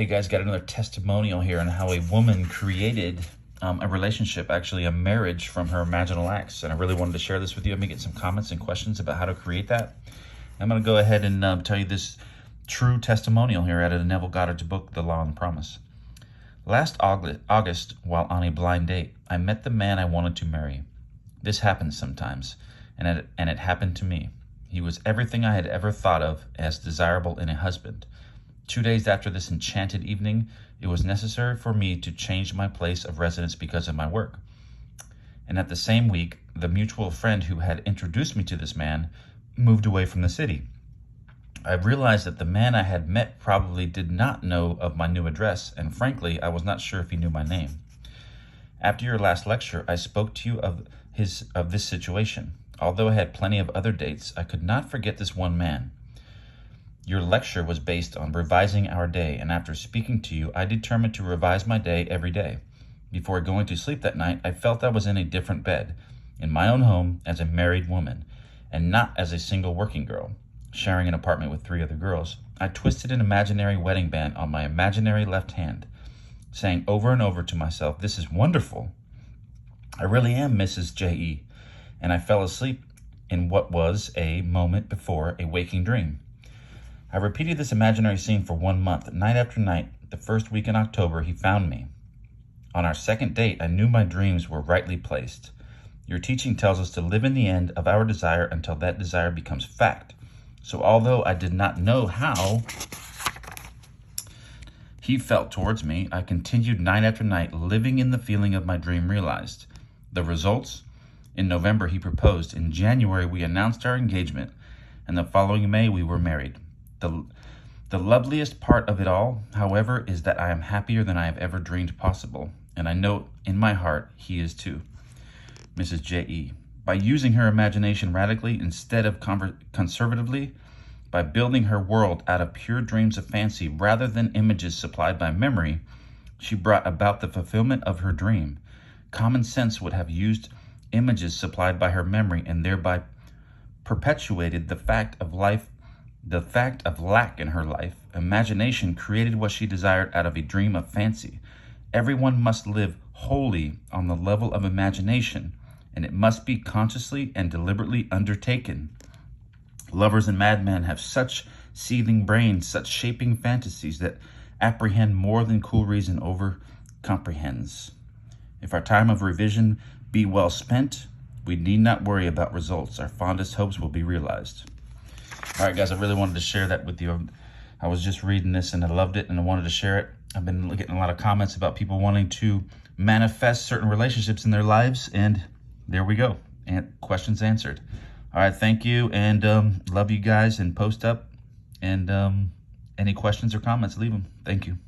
Hey guys, got another testimonial here on how a woman created a relationship, actually a marriage, from her imaginal acts. And I really wanted to share this with you. I'm gonna get some comments and questions about how to create that. I'm gonna go ahead and tell you this true testimonial here out of Neville Goddard's book, The Law and the Promise. Last August, while on a blind date, I met the man I wanted to marry. This happens sometimes, and it happened to me. He was everything I had ever thought of as desirable in a husband. 2 days after this enchanted evening, it was necessary for me to change my place of residence because of my work. And at the same week, the mutual friend who had introduced me to this man moved away from the city. I realized that the man I had met probably did not know of my new address, and frankly, I was not sure if he knew my name. After your last lecture, I spoke to you of this situation. Although I had plenty of other dates, I could not forget this one man. Your lecture was based on revising our day, and after speaking to you, I determined to revise my day every day. Before going to sleep that night, I felt I was in a different bed, in my own home as a married woman, and not as a single working girl, sharing an apartment with 3 other girls. I twisted an imaginary wedding band on my imaginary left hand, saying over and over to myself, "This is wonderful. I really am Mrs. J.E." And I fell asleep in what was a moment before a waking dream. I repeated this imaginary scene for 1 month, night after night. The first week in October, he found me. On our second date, I knew my dreams were rightly placed. Your teaching tells us to live in the end of our desire until that desire becomes fact. So although I did not know how he felt towards me, I continued night after night, living in the feeling of my dream realized. The results? In November, he proposed. In January, we announced our engagement, and the following May, we were married. The loveliest part of it all, however, is that I am happier than I have ever dreamed possible, and I know in my heart he is too. Mrs. J.E. By using her imagination radically instead of conservatively, by building her world out of pure dreams of fancy rather than images supplied by memory, she brought about the fulfillment of her dream. Common sense would have used images supplied by her memory and thereby perpetuated the fact of lack in her life. Imagination created what she desired out of a dream of fancy. Everyone must live wholly on the level of imagination, and it must be consciously and deliberately undertaken. Lovers and madmen have such seething brains, such shaping fantasies that apprehend more than cool reason over comprehends. If our time of revision be well spent, we need not worry about results. Our fondest hopes will be realized. All right, guys, I really wanted to share that with you. I was just reading this and I loved it and I wanted to share it. I've been getting a lot of comments about people wanting to manifest certain relationships in their lives, and there we go. And questions answered. All right, thank you, and love you guys, and post up. And any questions or comments, leave them. Thank you.